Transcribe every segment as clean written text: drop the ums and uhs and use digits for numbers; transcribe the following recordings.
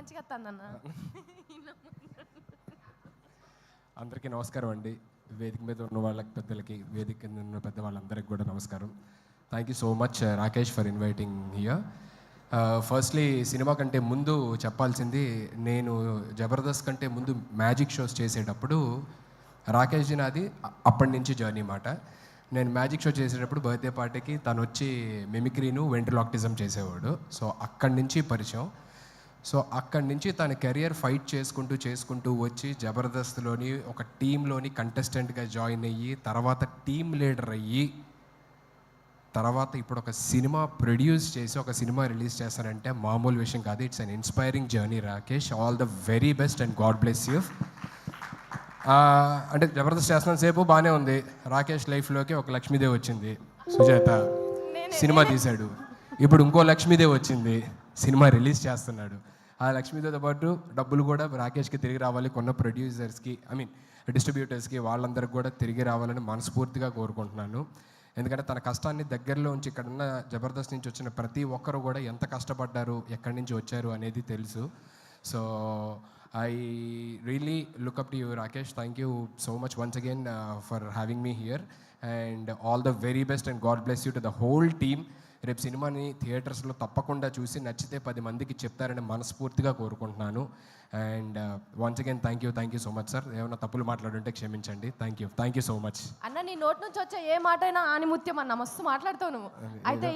మంచిగా వస్తుందన్న. అందరికీ నమస్కారం అండి. వేదిక మీద ఉన్న వాళ్ళకి పెద్దలకి, వేదిక కింద ఉన్న పెద్ద వాళ్ళందరికీ కూడా నమస్కారం. Thank you so much Rakesh for inviting here. Firstly cinema కంటే ముందు చెప్పాల్సింది, నేను జబర్దస్త్ కంటే ముందు మ్యాజిక్ షోస్ చేసేటప్పుడు రాకేష్ జీ నాది అప్పటి నుంచి జర్నీ మాట. నేను మ్యాజిక్ షో చేసేటప్పుడు బర్త్డే పార్టీకి తను వచ్చి మిమిక్రీను వెంట్రలాక్టిజం చేసేవాడు. సో అక్కడి నుంచి పరిచయం. సో అక్కడి నుంచి తన కెరియర్ ఫైట్ చేసుకుంటూ వచ్చి జబర్దస్త్లోని ఒక టీంలోని కంటెస్టెంట్గా జాయిన్ అయ్యి, తర్వాత టీమ్ లీడర్ అయ్యి, తర్వాత ఇప్పుడు ఒక సినిమా ప్రొడ్యూస్ చేసి ఒక సినిమా రిలీజ్ చేస్తానంటే మామూలు విషయం కాదు. It's an inspiring journey Rakesh. All the very best and God bless you. అంటే జబర్దస్త్ చేస్తున్న సేపు బాగానే ఉంది. రాకేష్ లైఫ్లోకి ఒక లక్ష్మీదేవి వచ్చింది, సుజాత. సినిమా తీశాడు. ఇప్పుడు ఇంకో లక్ష్మీదేవి వచ్చింది, సినిమా రిలీజ్ చేస్తున్నాడు. ఆ లక్ష్మీదేవితో పాటు డబ్బులు కూడా రాకేష్కి తిరిగి రావాలి, కొన్న ప్రొడ్యూసర్స్కి, డిస్ట్రిబ్యూటర్స్కి, వాళ్ళందరికీ కూడా తిరిగి రావాలని మనస్ఫూర్తిగా కోరుకుంటున్నాను. ఎందుకంటే తన కష్టాన్ని దగ్గరలో ఉంచి ఇక్కడున్న జబర్దస్త్ నుంచి వచ్చిన ప్రతి ఒక్కరు కూడా ఎంత కష్టపడ్డారు, ఎక్కడి నుంచి వచ్చారు అనేది తెలుసు. So I really look up to you, Rakesh. Thank you so much once again for having me here, and all the very best and God bless you to the whole team. రేపు సినిమాని థియేటర్స్లో తప్పకుండా చూసి నచ్చితే 10 మందికి చెప్తారని మనస్ఫూర్తిగా కోరుకుంటున్నాను. And once again thank you so much sir. ఏమైనా తప్పులు మాట్లాడుంటే క్షమించండి. థ్యాంక్ యూ సో మచ్ అన్న. నీ నోట్ నుంచి వచ్చే ఏ మాట అయినా ఆనిముత్యం అన్న, మస్తు మాట్లాడుతావు నువ్వు. అయితే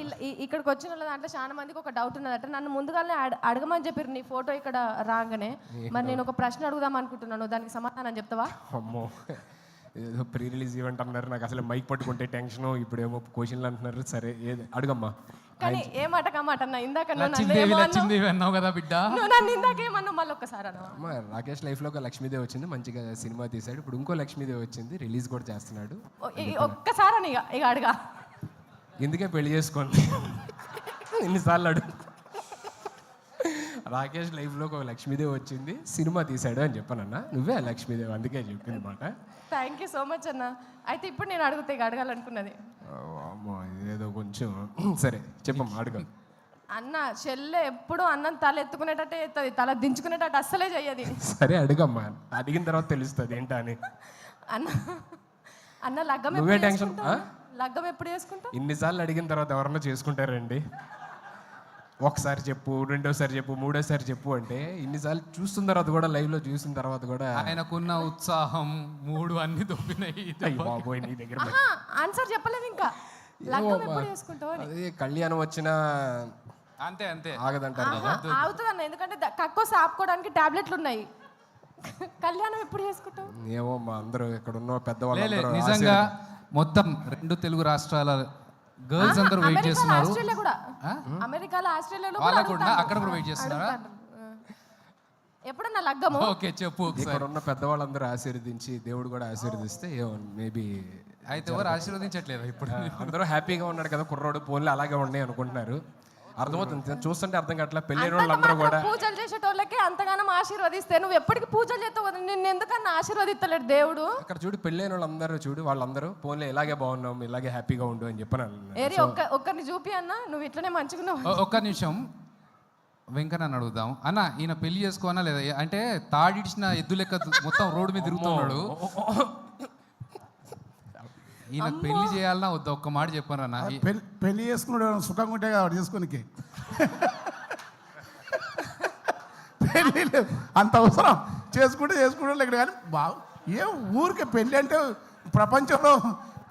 ఇక్కడికి వచ్చిన దాంట్లో చాలా మందికి ఒక డౌట్ ఉన్నదట. నన్ను ముందుగానే అడగమని చెప్పారు నీ ఫోటో ఇక్కడ రాగానే. మరి నేను ఒక ప్రశ్న అడుగుదాం అనుకుంటున్నాను, దానికి సమాధానం చెప్తావా? అమ్మో, ఏదో ప్రీ రిలీజ్ ఈవెంట్ అన్నారు, నాకు అసలు మైక్ పట్టుకుంటే టెన్షన్. ఇప్పుడు ఏమో క్వశ్చన్లు అంటున్నారు. సరే ఏది అడుగమ్మా. కానీ ఏ మాట కమాట అన్న, ఇందాక అన్నావు కదా బిడ్డ, నన్ను ఇందాకేమన్నా మళ్ళీ ఒక్కసారి అన్న. రాకేష్ లైఫ్లో ఒక లక్ష్మీదేవి వచ్చింది, మంచిగా సినిమా తీశాడు. ఇప్పుడు ఇంకో లక్ష్మీదేవి వచ్చింది, రిలీజ్ కూడా చేస్తున్నాడు. ఒక్కసారి అని ఇక అడగా. ఎందుకే పెళ్లి చేసుకోండి ఎన్నిసార్లు అడుగు. రాకేష్ లైఫ్లోకి ఒక లక్ష్మీదేవి వచ్చింది, సినిమా తీశాడు అని చెప్పానన్నా. నువ్వే ఆ లక్ష్మీదేవి, అందుకే చెప్పింది మాట. థ్యాంక్ యూ సో మచ్ అన్న. అయితే ఇప్పుడు నేను అడుగుతా, ఇక అడగాలనుకున్నది. అమ్మో, ఇదేదో కొంచెం సరే చెప్పమ్మా, అడుగు. అన్న చెల్లె ఎప్పుడు అన్నం తల ఎత్తుకునేటట్టే ఎత్తది, తల దించుకునేటట్టు అస్సలే చెయ్యది. సరే అడుగమ్మా, అడిగిన తర్వాత తెలుస్తుంది ఏంటా అని. అన్న లగ్గం నువ్వే టెన్షన్. లగ్గం ఎప్పుడు చేసుకుంటావు? ఇన్నిసార్లు అడిగిన తర్వాత ఎవరన్నా చేసుకుంటారండి? ఒకసారి చెప్పు, రెండోసారి చెప్పు, మూడోసారి చెప్పు అంటే ఇన్నిసార్లు చూస్తున్న తర్వాత కూడా, లైవ్ లో చూసిన తర్వాత కూడా ఆయనకున్న ఉత్సాహం మూడు అన్ని దొబ్బినాయి. బాబోయ్, నీ దగ్గర ఆన్సర్ చెప్పలేదు ఇంకా. లగ్గం ఎప్పుడు చేసుకుంటావు? అదే కళ్యాణం వచ్చినా అంతే అంతే ఆగదంటారు కదా. ఆగుతుంది అన్న, ఎందుకంటే కక్కోసి ఆపుకోవడానికి టాబ్లెట్లు ఉన్నాయి. కళ్యాణం ఎప్పుడు చేసుకుంటావు? ఏమో మా అందరూ ఇక్కడ ఉన్న పెద్దవాళ్ళు నిజంగా మొత్తం 2 తెలుగు రాష్ట్రాల గర్ల్స్ అందరూ వెయిట్ చేస్తున్నారు. ఆస్ట్రేలియా కూడా, అమెరికాలో, ఆస్ట్రేలియాలో కూడా అక్కడ కూడా వెయిట్ చేస్తున్నారా? ఎప్పుడన్నా లగ్గము? ఓకే చెప్పు. ఇక్కడ ఉన్న పెద్దవాళ్ళందరూ ఆశీర్వదించి, దేవుడు కూడా ఆశీర్వదిస్తే మేబీ. అయితే ఎవరు ఆశీర్వదించట్లేదు ఇప్పుడు? అందరూ హ్యాపీగా ఉన్నాడు కదా కుర్రోడు, పోన్లు అలాగే ఉన్నాయి అనుకుంటున్నారు. అర్థమవుతుంది, చూస్తుంటే అర్థం కావట్లేదు. పెళ్ళైన వాళ్ళందరూ కూడా పూజలు చేసేటోళ్ళకి అంతగానం ఆశీర్వదిస్తే నువ్వు ఎప్పటికి పూజలు చేస్తావు, నిన్ను ఎందుకన్నా ఆశీర్వదిస్తలేడు దేవుడు? అక్కడ చూడు, పెళ్ళైన వాళ్ళందరూ చూడు, వాళ్ళందరూ పోన్లే ఇలాగే బాగున్నాం, ఇలాగే హ్యాపీగా ఉండు అని చెప్పాను. ఒక్కరిని చూపి అన్న, నువ్వు ఇట్లనే మంచిగున్నావు. ఒక్క నిమిషం వెంకన్న అడుగుదాం. అన్న ఈయన పెళ్లి చేసుకోనా లేదా? అంటే తాడిడిచిన ఎద్దు లెక్క మొత్తం రోడ్డు మీద తిరుగుతున్నాడు. ఈయన పెళ్లి చేయాలన్నా వద్దా? ఒక్క మాట చెప్పాను అన్న. పెళ్లి చేసుకున్నాడు సుఖంగా ఉంటే కాబట్టి చేసుకోనికి. పెళ్ళి లేదు అంత అవసరం, చేసుకుంటే ఇక్కడ. కానీ ఏ ఊరికే పెళ్ళి అంటే ప్రపంచంలో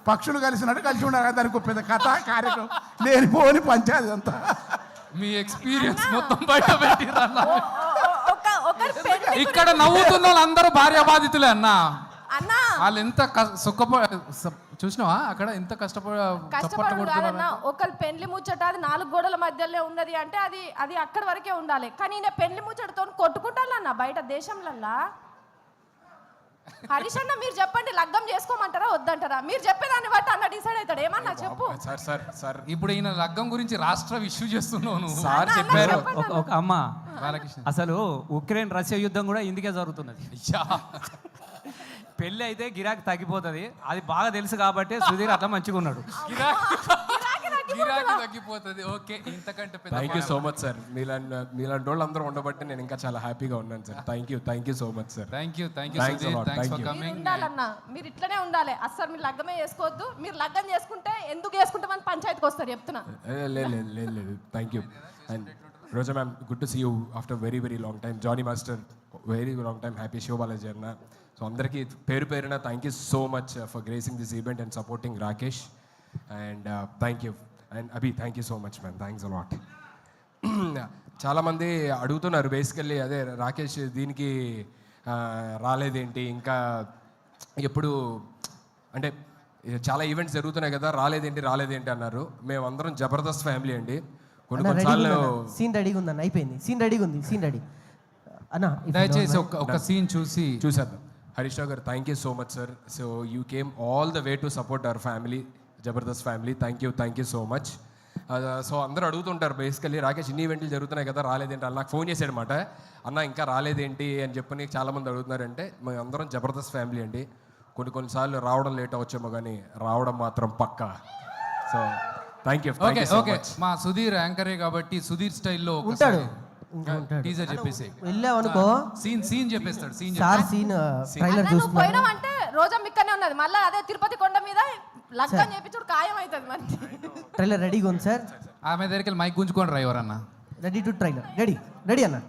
పక్షులు కలిసినట్టు కలిసి ఉండాలి. దానికి పెద్ద కథ కార్యక్రమం లేనిపోని పంచాయతీ అంతా. మీ ఎక్స్పీరియన్స్ మొత్తం బయట పెట్టిరన్న. ఇక్కడ నవ్వుతున్న వాళ్ళందరూ భార్య బాధితులే అన్న. వాళ్ళు ఎంత చూసినావా అక్కడ ఎంత కష్టపడుతున్నారన్న. ఒకళ్ళు పెళ్లి ముచ్చట అది 4 గోడల మధ్యలో ఉన్నది అంటే అది అక్కడి వరకే ఉండాలి. కానీ నేను పెళ్లి ముచ్చటతో కొట్టుకుంటానన్న బయట దేశంలల్లా. హరీష్ అన్న మీరు చెప్పండి, లగ్గం చేసుకోమంటారా వద్దంటారా? మీరు చెప్పేదాన్ని బట్టి అన్న డిసైడ్ అవుతాడు. ఏమన్నా చెప్పు. సార్ ఇప్పుడు ఈయన లగ్గం గురించి రాష్ట్ర ఇష్యూ చేస్తున్నావు. సార్ చెప్పారు ఒక అమ్మ, అసలు ఉక్రెయిన్ రష్యా యుద్ధం కూడా ఇందుకే జరుగుతున్నది. పెళ్ళి అయితే గిరాకీ తగ్గిపోతుంది, అది బాగా తెలుసు కాబట్టి సుధీర్ అట్లా మంచిగా ఉన్నాడు. గిరాకీ తగ్గిపోతుంది. ఓకే, ఇంతకంటే పెద్ద thank you so much sir. మీలాంటి వాళ్ళు అందరూ ఉండబట్టి నేను ఇంకా చాలా హ్యాపీగా ఉన్నాను sir. Thank you so much sir. Thank you Thanks a lot. Thanks Thank for you. Coming. ఉండాలన్నా, మీరు ఇట్లనే ఉండాలి. అస్సలు మీరు లగ్గమే చేసుకోవద్దు. మీరు లగ్గం చేసుకుంటే ఎందుకు చేసుకుంటామని పంచాయతీకి వస్తారు చెప్తున్నా. లేదు thank you. And Roja ma'am, good to see you after very very long time. Jani master, very long time. Happy Siva Balaji అన్న. సో అందరికీ పేరు పేరున thank you so much for gracing this event and supporting Rakesh. And thank you. And Abhi, thank you so much ma'am. Thanks a lot. చాలామంది అడుగుతున్నారు basically, అదే రాకేష్ దీనికి రాలేదేంటి, ఇంకా ఎప్పుడు అంటే చాలా ఈవెంట్స్ జరుగుతున్నాయి కదా, రాలేదేంటి అన్నారు. మేమందరం జబర్దస్త్ ఫ్యామిలీ అండి. కొన్నిసార్లు సీన్ రెడీగా ఉందన్న, అయిపోయింది. సీన్ రెడీగా ఉంది, సీన్ రెడీ అన్న. దయచేసి ఒక సీన్ చూసేద్దాం. హరీష్ రావు గారు, thank you so much sir. So you came all the way to support our family, Jabardasth family. Thank you so much. So అందరూ అడుగుతుంటారు బేసికల్లీ, రాకేష్ ఇన్ని ఈవెంట్లు జరుగుతున్నాయి కదా, రాలేదేంటి అని. నాకు ఫోన్ చేశాడనమాట, అన్న ఇంకా రాలేదేంటి అని చెప్పని చాలామంది అడుగుతున్నారంటే, మేము అందరం జబర్దస్త్ ఫ్యామిలీ అండి. కొన్నిసార్లు రావడం లేట్ అవచ్చేమో కానీ రావడం మాత్రం పక్కా. So thank you. ఓకే, మా సుధీర్ యాంకరే కాబట్టి సుధీర్ స్టైల్లో ఉంటాడు. టీజర్ చెప్పేసి వెళ్ళావనుకో సీన్ చెప్పేస్తాడు. సార్ సీన్ ట్రైలర్ నువ్వు చూస్తున్నా. పోయినావంటే రోజా మిక్కనే ఉన్నది. మళ్ళీ అదే తిరుపతి కొండ మీద లగ్గం చేపించుడు ఖాయం అవుతుంది మరి. ట్రైలర్ రెడీగా ఉంది సార్. ఆమె దగ్గరికి మైక్ గుంజుకోండి రా ఎవరన్నా. Ready to trailer. రెడీ అన్న.